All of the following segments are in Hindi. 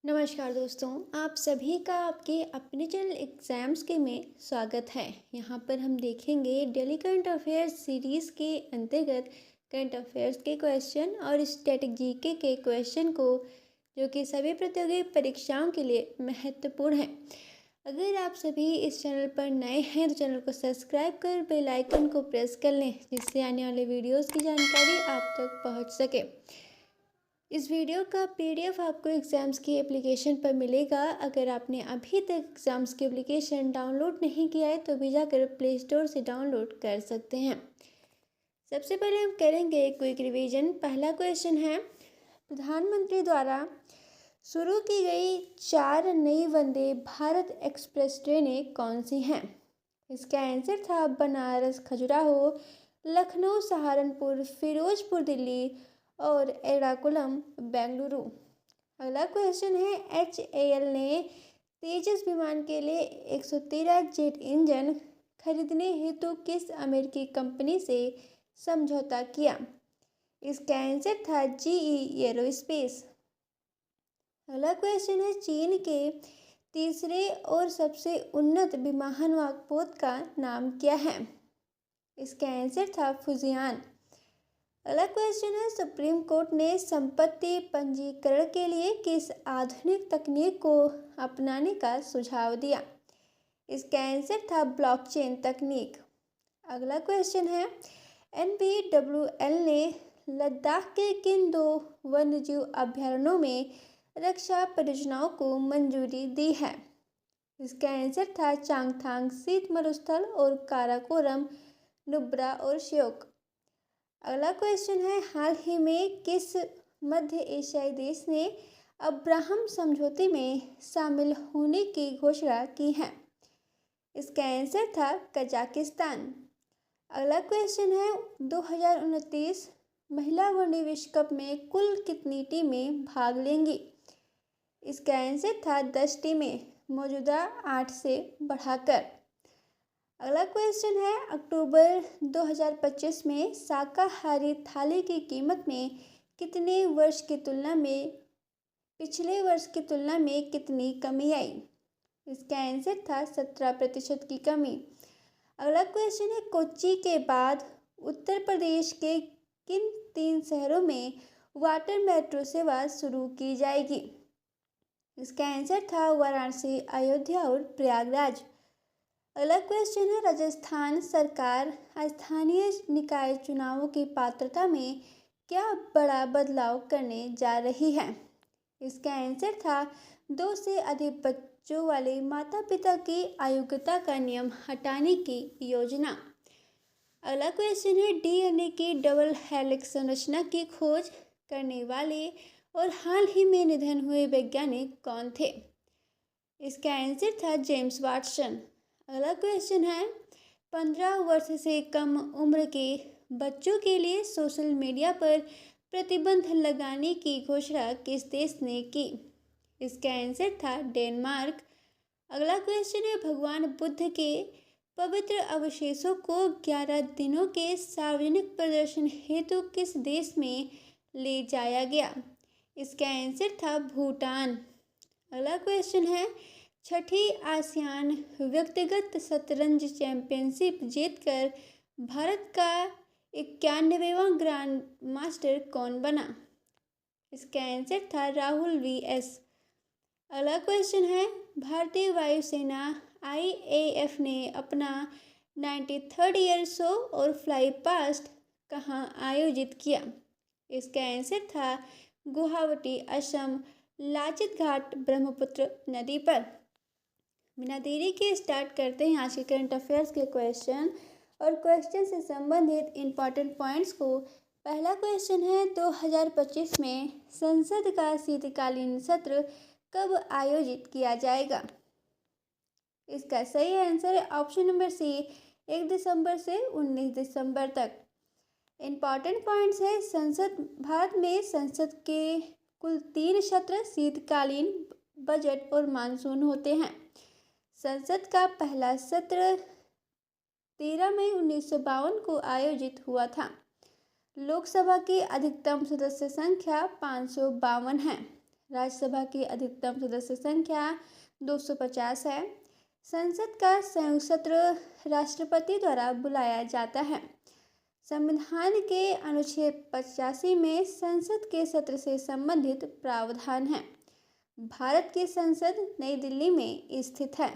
नमस्कार दोस्तों, आप सभी का आपके अपने चैनल एग्ज़ाम्स के में स्वागत है। यहाँ पर हम देखेंगे डेली करंट अफेयर्स सीरीज़ के अंतर्गत करंट अफेयर्स के क्वेश्चन और स्टैटिक जीके के क्वेश्चन को, जो कि सभी प्रतियोगी परीक्षाओं के लिए महत्वपूर्ण है। अगर आप सभी इस चैनल पर नए हैं तो चैनल को सब्सक्राइब कर बेल आइकन को प्रेस कर लें, जिससे आने वाले वीडियोज़ की जानकारी आप तक पहुँच सके। इस वीडियो का पीडीएफ आपको एग्ज़ाम्स की एप्लीकेशन पर मिलेगा। अगर आपने अभी तक एग्ज़ाम्स की एप्लीकेशन डाउनलोड नहीं किया है तो भी जाकर प्ले स्टोर से डाउनलोड कर सकते हैं। सबसे पहले हम करेंगे क्विक रिवीजन। पहला क्वेश्चन है, प्रधानमंत्री द्वारा शुरू की गई 4 नई वंदे भारत एक्सप्रेस ट्रेनें कौन सी हैं? इसका आंसर था बनारस खजुराहो, लखनऊ सहारनपुर, फिरोजपुर दिल्ली और एर्नाकुलम बेंगलुरु। अगला क्वेश्चन है, HAL ने तेजस विमान के लिए 113 जेट इंजन खरीदने हेतु किस अमेरिकी कंपनी से समझौता किया? इसका आंसर था GE एरोस्पेस। अगला क्वेश्चन है, चीन के तीसरे और सबसे उन्नत विमानवाहक पोत का नाम क्या है? इसका आंसर था फुजियान। अगला क्वेश्चन है, सुप्रीम कोर्ट ने संपत्ति पंजीकरण के लिए किस आधुनिक तकनीक को अपनाने का सुझाव दिया? इसका आंसर था ब्लॉकचेन तकनीक। अगला क्वेश्चन है, NPWL ने लद्दाख के किन 2 वन्यजीव अभयारण्यों में रक्षा परियोजनाओं को मंजूरी दी है? इसका आंसर था चांगथांग शीत मरुस्थल और काराकोरम नुब्रा और श्योक। अगला क्वेश्चन है, हाल ही में किस मध्य एशियाई देश ने अब्राहम समझौते में शामिल होने की घोषणा की है? इसका आंसर था कजाकिस्तान। अगला क्वेश्चन है, 2029 महिला वनडे विश्व कप में कुल कितनी टीमें भाग लेंगी? इसका आंसर था 10 टीमें, मौजूदा 8 से बढ़ाकर। अगला क्वेश्चन है, अक्टूबर 2025 में शाकाहारी थाली की कीमत में कितने वर्ष की तुलना में पिछले वर्ष की तुलना में कितनी कमी आई? इसका आंसर था 17% की कमी। अगला क्वेश्चन है, कोच्चि के बाद उत्तर प्रदेश के किन 3 शहरों में वाटर मेट्रो सेवा शुरू की जाएगी? इसका आंसर था वाराणसी, अयोध्या और प्रयागराज। अगला क्वेश्चन है, राजस्थान सरकार स्थानीय निकाय चुनावों की पात्रता में क्या बड़ा बदलाव करने जा रही है? इसका आंसर था 2 से अधिक बच्चों वाले माता पिता की अयोग्यता का नियम हटाने की योजना। अगला क्वेश्चन है, DNA की डबल हेलिक्स संरचना की खोज करने वाले और हाल ही में निधन हुए वैज्ञानिक कौन थे? इसका आंसर था जेम्स वाटसन। अगला क्वेश्चन है, 15 वर्ष से कम उम्र के बच्चों के लिए सोशल मीडिया पर प्रतिबंध लगाने की घोषणा किस देश ने की? इसका आंसर था डेनमार्क। अगला क्वेश्चन है, भगवान बुद्ध के पवित्र अवशेषों को 11 दिनों के सार्वजनिक प्रदर्शन हेतु किस देश में ले जाया गया? इसका आंसर था भूटान। अगला क्वेश्चन है, छठी आसियान व्यक्तिगत शतरंज चैंपियनशिप जीतकर भारत का 91वां ग्रैंड मास्टर कौन बना? इसका आंसर था राहुल VS। अगला क्वेश्चन है, भारतीय वायुसेना IAF ने अपना 93rd ईयर शो और फ्लाई पास्ट कहाँ आयोजित किया? इसका आंसर था गुवाहाटी, असम, लाचित घाट ब्रह्मपुत्र नदी पर। बिना देरी के स्टार्ट करते हैं आज के करंट अफेयर्स के क्वेश्चन और क्वेश्चन से संबंधित इम्पॉर्टेंट पॉइंट्स को। पहला क्वेश्चन है, 2025 में संसद का शीतकालीन सत्र कब आयोजित किया जाएगा? इसका सही आंसर है ऑप्शन नंबर C, 1 दिसंबर से 19 दिसंबर तक। इम्पॉर्टेंट पॉइंट्स है, भारत में संसद के कुल 3 सत्र शीतकालीन, बजट और मानसून होते हैं। संसद का पहला सत्र 13 मई 1952 को आयोजित हुआ था। लोकसभा की अधिकतम सदस्य संख्या 552 है। राज्यसभा की अधिकतम सदस्य संख्या 250 है। संसद का संयुक्त सत्र राष्ट्रपति द्वारा बुलाया जाता है। संविधान के अनुच्छेद 85 में संसद के सत्र से संबंधित प्रावधान है। भारत की संसद नई दिल्ली में स्थित है।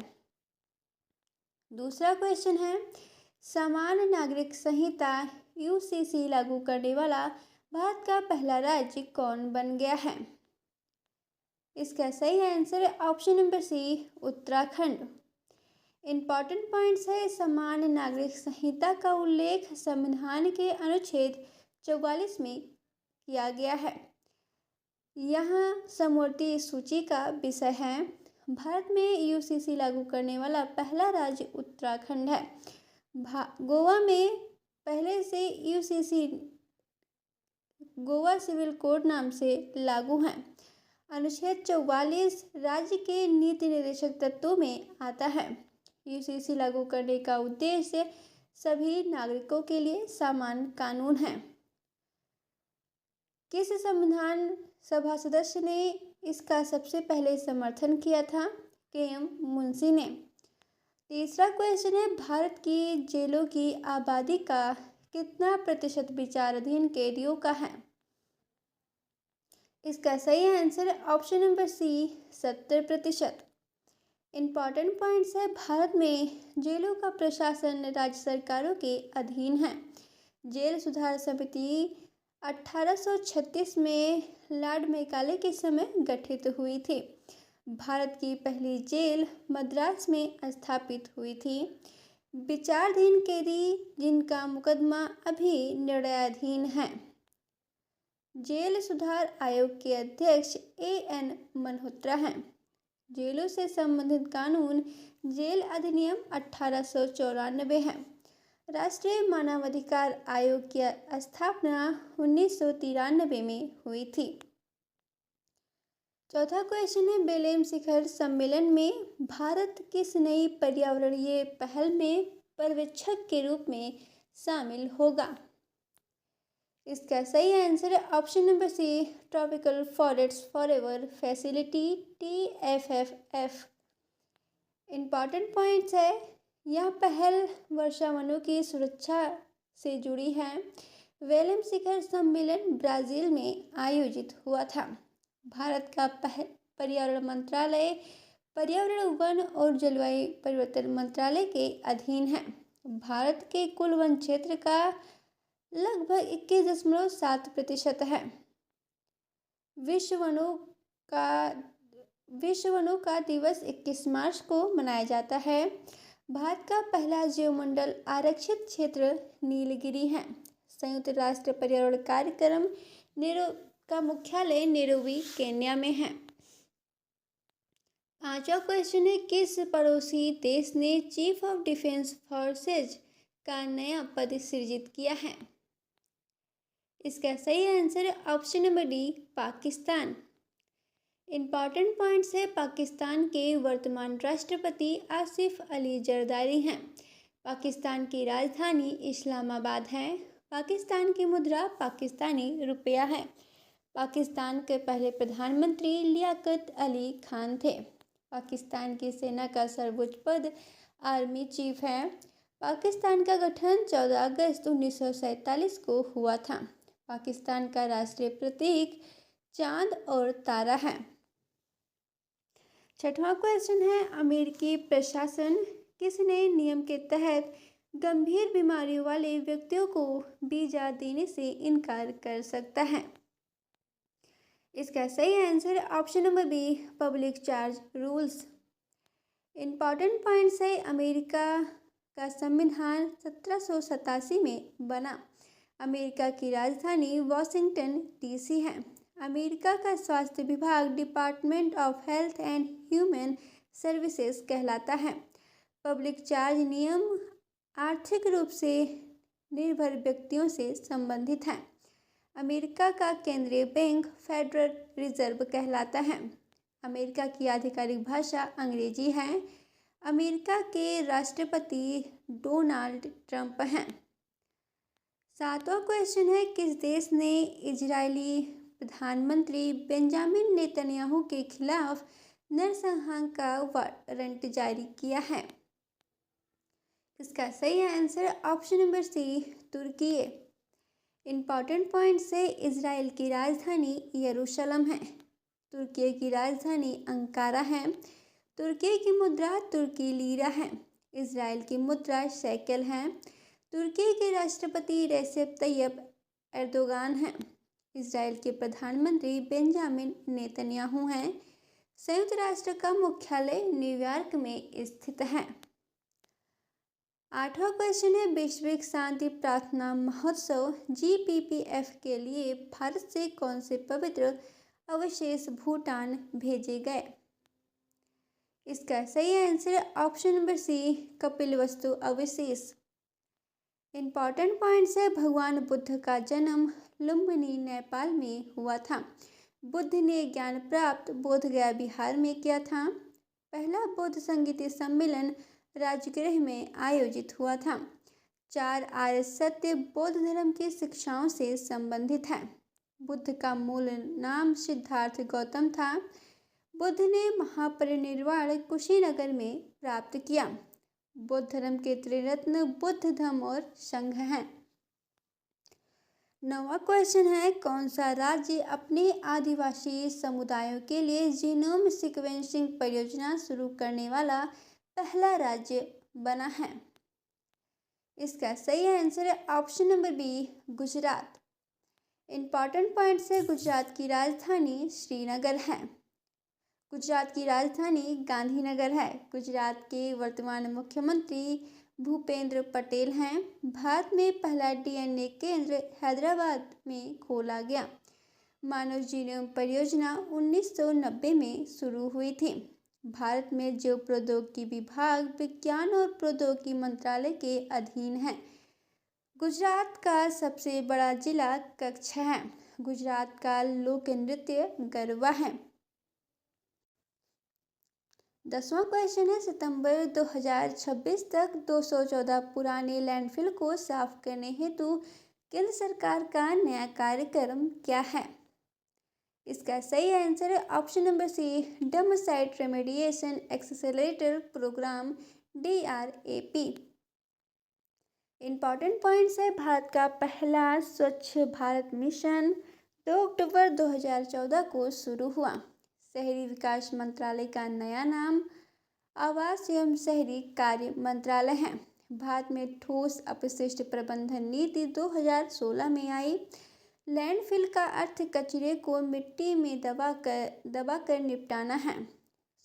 दूसरा क्वेश्चन है, समान नागरिक संहिता यूसीसी लागू करने वाला भारत का पहला राज्य कौन बन गया है? इसका सही आंसर है option number C, Uttarakhand. Important points है, समान नागरिक संहिता का उल्लेख संविधान के अनुच्छेद 44 में किया गया है। यहाँ समवर्ती सूची का विषय है, भारत में यूसीसी लागू करने वाला पहला राज्य उत्तराखंड है। गोवा में पहले से यूसीसी गोवा सिविल कोड नाम से लागू है। अनुच्छेद 44 राज्य के नीति निर्देशक तत्वों में आता है। यूसीसी लागू करने का उद्देश्य सभी नागरिकों के लिए समान कानून है। किस संविधान सभा सदस्य ने इसका सबसे पहले समर्थन किया था? के.एम. मुंशी ने। तीसरा क्वेश्चन है, भारत की जेलों की आबादी का कितना प्रतिशत विचाराधीन कैदियों का है? इसका सही आंसर है option number C, 70%। Important points है, भारत में जेलों का प्रशासन राज्य सरकारों के अधीन है। जेल सुधार समिति 1836 में लॉर्ड मैकाले के समय गठित हुई थी। भारत की पहली जेल मद्रास में स्थापित हुई थी। विचाराधीन कैदी जिनका मुकदमा अभी निर्णयाधीन है। जेल सुधार आयोग के अध्यक्ष A.N. मल्होत्रा हैं। जेलों से संबंधित कानून जेल अधिनियम 1894 है। राष्ट्रीय मानवाधिकार आयोग की स्थापना 1993 में हुई थी। चौथा क्वेश्चन है, बेलेम शिखर सम्मेलन में भारत किस नई पर्यावरणीय पहल में पर्यवेक्षक के रूप में शामिल होगा? इसका सही आंसर है option number C, tropical forest forever facility TFFF। Important points है, यह पहल वर्षा वनों की सुरक्षा से जुड़ी है। बेलेम शिखर सम्मेलन ब्राज़ील में आयोजित हुआ था। भारत का पर्यावरण मंत्रालय पर्यावरण, वन और जलवायु परिवर्तन मंत्रालय के अधीन है। भारत के कुल वन क्षेत्र का लगभग 21.7% है। विश्व वनों का दिवस 21 मार्च को मनाया जाता है। भारत का पहला जीवमंडल आरक्षित क्षेत्र नीलगिरी है। संयुक्त राष्ट्र पर्यावरण कार्यक्रम का मुख्यालय नैरोबी, केन्या में है। पांचवा क्वेश्चन है, किस पड़ोसी देश ने चीफ ऑफ डिफेंस फोर्सेज का नया पद सृजित किया है? इसका सही आंसर है option number D, Pakistan. Important points है, पाकिस्तान के वर्तमान राष्ट्रपति आसिफ अली जरदारी हैं। पाकिस्तान की राजधानी इस्लामाबाद है। पाकिस्तान की मुद्रा पाकिस्तानी रुपया है। पाकिस्तान के पहले प्रधानमंत्री लियाकत अली खान थे। पाकिस्तान की सेना का सर्वोच्च पद आर्मी चीफ है। पाकिस्तान का गठन 14 अगस्त 1947 को हुआ था। पाकिस्तान का राष्ट्रीय प्रतीक चांद और तारा है। छठवां क्वेश्चन है, अमेरिकी प्रशासन किस नए नियम के तहत गंभीर बीमारियों वाले व्यक्तियों को वीजा देने से इनकार कर सकता है? इसका सही answer option number B, public charge rules. Important points है, अमेरिका का संविधान 1787 में बना। अमेरिका की राजधानी वाशिंगटन DC है। अमेरिका का स्वास्थ्य विभाग department of health and human services कहलाता है। पब्लिक चार्ज नियम आर्थिक रूप से निर्भर व्यक्तियों से संबंधित है। अमेरिका का केंद्रीय बैंक फेडरल रिजर्व कहलाता है। अमेरिका की आधिकारिक भाषा अंग्रेजी है। अमेरिका के राष्ट्रपति डोनाल्ड ट्रंप हैं। सातवां क्वेश्चन है, किस देश ने इजरायली प्रधानमंत्री बेंजामिन नेतन्याहू के खिलाफ नरसंहार का वारंट जारी किया है? इसका सही आंसर ऑप्शन नंबर सी, तुर्की है। इम्पॉर्टेंट पॉइंट से इजराइल की राजधानी यरूशलेम है। तुर्की की राजधानी अंकारा है। तुर्की की मुद्रा तुर्की लीरा है। इजराइल की मुद्रा शेकेल है। तुर्की के राष्ट्रपति रेसेप तैयब एर्दोगान हैं। इजराइल के प्रधानमंत्री बेंजामिन नेतन्याहू हैं। संयुक्त राष्ट्र का मुख्यालय न्यूयॉर्क में स्थित है। 8वां क्वेश्चन है, वैश्विक शांति प्रार्थना महोत्सव GPPF के लिए भारत से कौन से पवित्र अवशेष भूटान भेजे गए? इसका सही answer option number C, Kapilavastu अवशेष। इम्पॉर्टेंट पॉइंट्स है, भगवान बुद्ध का जन्म लुम्बिनी नेपाल में हुआ था। बुद्ध ने ज्ञान प्राप्त बोधगया बिहार में किया था। पहला बौद्ध संगीत सम्मेलन राजगृह में आयोजित हुआ था। 4 आर्य सत्य बौद्ध धर्म की शिक्षाओं से संबंधित है। बुद्ध का मूल नाम सिद्धार्थ गौतम था। बुद्ध ने महापरिनिर्वाण कुशीनगर में प्राप्त किया। बौद्ध धर्म के त्रिरत्न बुद्ध धम्म और संघ हैं। 9वां क्वेश्चन है, कौन सा राज्य अपने आदिवासी समुदायों के लिए जीनोम सीक्वेंसिंग परियोजना शुरू करने वाला पहला राज्य बना है? इसका सही आंसर है option number B, Gujarat. Important points है, गुजरात की राजधानी श्रीनगर है। गुजरात की राजधानी गांधीनगर है। गुजरात के वर्तमान मुख्यमंत्री भूपेंद्र पटेल हैं। भारत में पहला DNA केंद्र हैदराबाद में खोला गया। मानव जीनोम परियोजना 1990 में शुरू हुई थी। भारत में जैव प्रौद्योगिकी विभाग विज्ञान और प्रौद्योगिकी मंत्रालय के अधीन है। गुजरात का सबसे बड़ा जिला कच्छ है। गुजरात का लोक नृत्य गरबा है। 10वां क्वेश्चन है, सितंबर 2026 तक 214 पुराने लैंडफिल को साफ करने हेतु केंद्र सरकार का नया कार्यक्रम क्या है? इसका सही आंसर है option number C, dump site remediation accelerator programme DRAP। Important points है, भारत का पहला स्वच्छ भारत मिशन 2 अक्टूबर 2014 को शुरू हुआ। शहरी विकास मंत्रालय का नया नाम आवास एवं शहरी कार्य मंत्रालय है। भारत में ठोस अपशिष्ट प्रबंधन नीति 2016 में आई। लैंडफिल का अर्थ कचरे को मिट्टी में दबाकर निपटाना है।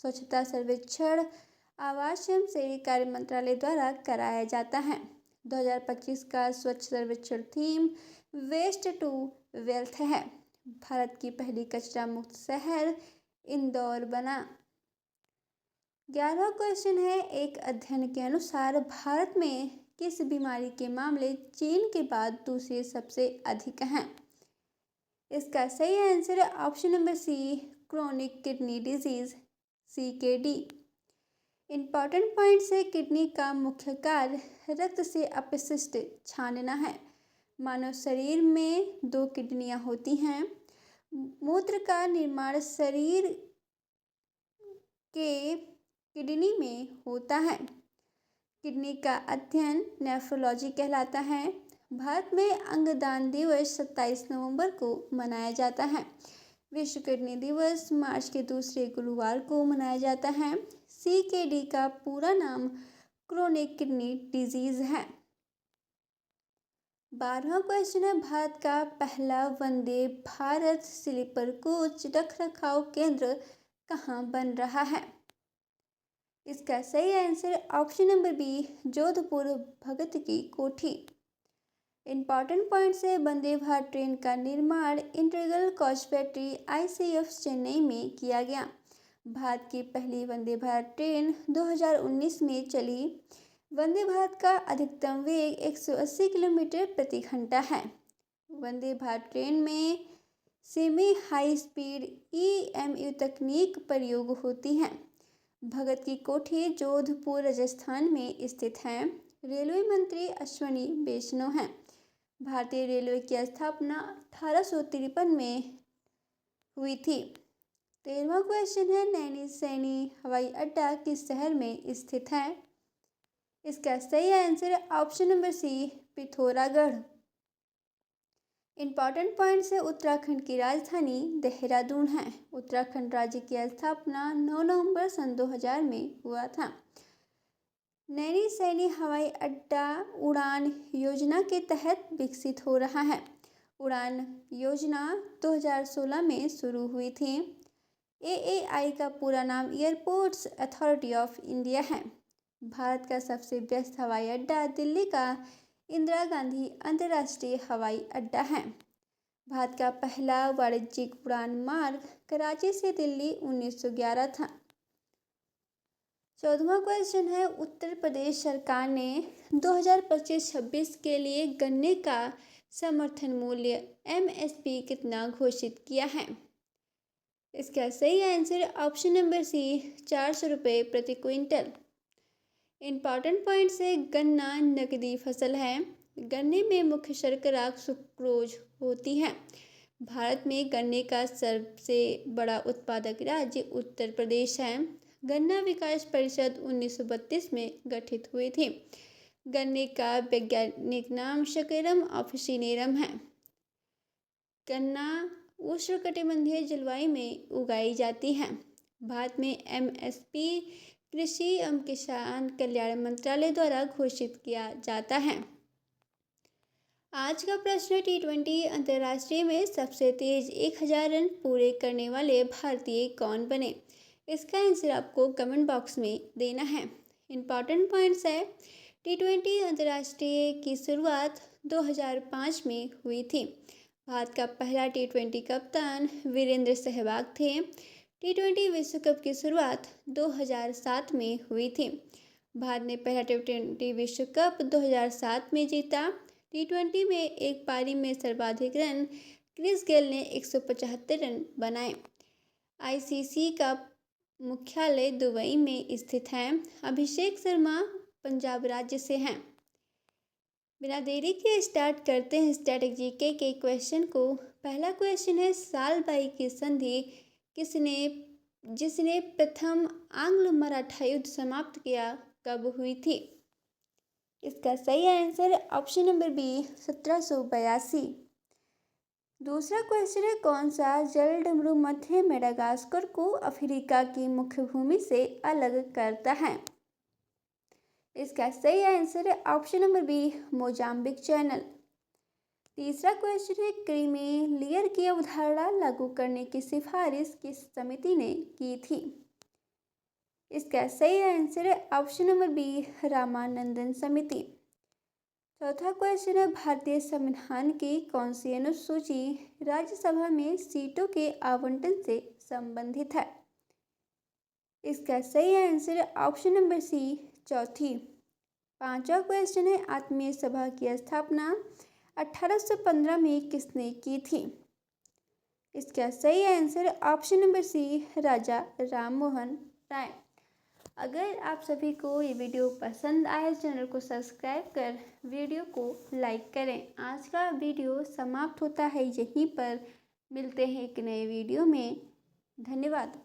स्वच्छता सर्वेक्षण आवास एवं शहरी कार्य मंत्रालय द्वारा कराया जाता है। 2025 का स्वच्छ सर्वेक्षण थीम वेस्ट टू वेल्थ है। भारत की पहली कचरा मुक्त शहर इंदौर बना। 11वां क्वेश्चन है, एक अध्ययन के अनुसार भारत में किस बीमारी के मामले चीन के बाद दूसरे सबसे अधिक हैं? इसका सही आंसर है option number C, chronic kidney disease CKD। Important points है, किडनी का मुख्य कार्य रक्त से अपशिष्ट छानना है। मानव शरीर में 2 किडनियां होती हैं। मूत्र का निर्माण शरीर के किडनी में होता है। किडनी का अध्ययन नेफ्रोलॉजी कहलाता है। भारत में अंगदान दिवस 27 नवंबर को मनाया जाता है। विश्व किडनी दिवस मार्च के दूसरे गुरुवार को मनाया जाता है। CKD का पूरा नाम क्रोनिक किडनी डिजीज है। 12वां क्वेश्चन है, भारत का पहला वंदे भारत स्लीपर कोच रखरखाव केंद्र कहाँ बन रहा है? इसका सही answer option number B, Jodhpur Bhagat ki Kothi. Important points है, वंदे भारत ट्रेन का निर्माण integral coach factory ICF Chennai में किया गया। भारत की पहली वंदे भारत ट्रेन 2019 में चली। वंदे भारत का अधिकतम वेग 180 किलोमीटर प्रति घंटा है। वंदे भारत ट्रेन में सेमी हाई स्पीड EMU तकनीक प्रयोग होती है। भगत की कोठी जोधपुर राजस्थान में स्थित है। रेलवे मंत्री अश्विनी वैष्णव हैं। भारतीय रेलवे की स्थापना 1853 में हुई थी। 13वां क्वेश्चन है, नैनी सैनी हवाई अड्डा किस शहर में स्थित है? इसका सही आंसर है option number C, Pithoragarh. Important points है, उत्तराखंड की राजधानी देहरादून है। उत्तराखंड राज्य की स्थापना 9 नवंबर सन 2000 में हुआ था। नैनी सैनी हवाई अड्डा उड़ान योजना के तहत विकसित हो रहा है। उड़ान योजना 2016 में शुरू हुई थी। एएआई का पूरा नाम एयरपोर्ट्स अथॉरिटी ऑफ इंडिया है। भारत का सबसे व्यस्त हवाई अड्डा दिल्ली का इंदिरा गांधी अंतर्राष्ट्रीय हवाई अड्डा है। भारत का पहला वाणिज्यिक उड़ान मार्ग कराची से दिल्ली 1911 था। 14वां क्वेश्चन है, उत्तर प्रदेश सरकार ने 2025-26 के लिए गन्ने का समर्थन मूल्य एमएसपी कितना घोषित किया है? इसका सही आंसर ऑप्शन नंबर सी, 400 रुपये प्रति क्विंटल। इंपॉर्टेंट पॉइंट्स है, गन्ना नकदी फसल है। गन्ने में मुख्य शर्करा सुक्रोज होती है। भारत में गन्ने का सबसे बड़ा उत्पादक राज्य उत्तर प्रदेश है। गन्ना विकास परिषद 1932 में गठित हुई थी। गन्ने का वैज्ञानिक नाम शकरम ऑफिसिनेरम है। गन्ना उष्णकटिबंधीय जलवायु में उगाई जाती है। भारत में एमएसपी कृषि एवं किसान कल्याण मंत्रालय द्वारा घोषित किया जाता है। आज का प्रश्न, T20 अंतर्राष्ट्रीय में सबसे तेज 1000 रन पूरे करने वाले भारतीय कौन बने? इसका आंसर आपको कमेंट बॉक्स में देना है। इंपॉर्टेंट पॉइंट्स है, T20 अंतर्राष्ट्रीय की शुरुआत 2005 में हुई थी। भारत का पहला T20 कप्तान वीरेंद्र सहवाग थे। T20 विश्व कप की शुरुआत 2007 में हुई थी। भारत ने पहला T20 विश्व कप 2007 में जीता। T20 में एक पारी में सर्वाधिक रन क्रिस गेल ने 175 रन बनाए। आईसीसी का मुख्यालय दुबई में स्थित है। अभिषेक शर्मा पंजाब राज्य से हैं। बिना देरी के स्टार्ट करते हैं स्ट्रैटेजी के क्वेश्चन को। पहला क्वेश्चन है, सालबाई की संधि जिसने प्रथम आंग्ल मराठा युद्ध समाप्त किया कब हुई थी? इसका सही आंसर ऑप्शन नंबर बी, 1782। दूसरा क्वेश्चन है, कौन सा जल डमरू मध्य मेडागास्कर को अफ्रीका की मुख्य भूमि से अलग करता है? इसका सही आंसर है option number B, Mozambique channel. तीसरा क्वेश्चन है, क्रीमी लेयर की अवधारणा लागू करने की सिफारिश किस समिति ने की थी? इसका सही आंसर है ऑप्शन नंबर बी, रामानंदन समिति। चौथा क्वेश्चन है, भारतीय संविधान की कौन सी अनुसूची राज्यसभा में सीटों के आवंटन से संबंधित है? इसका सही आंसर है ऑप्शन नंबर सी, चौथी। पांचवा क्वेश्चन है, आत्मीय सभा की स्थापना 1815 में किसने की थी? इसका सही आंसर ऑप्शन नंबर सी, राजा राम मोहन राय। अगर आप सभी को ये वीडियो पसंद आए, चैनल को सब्सक्राइब कर वीडियो को लाइक करें। आज का वीडियो समाप्त होता है यहीं पर। मिलते हैं एक नए वीडियो में। धन्यवाद।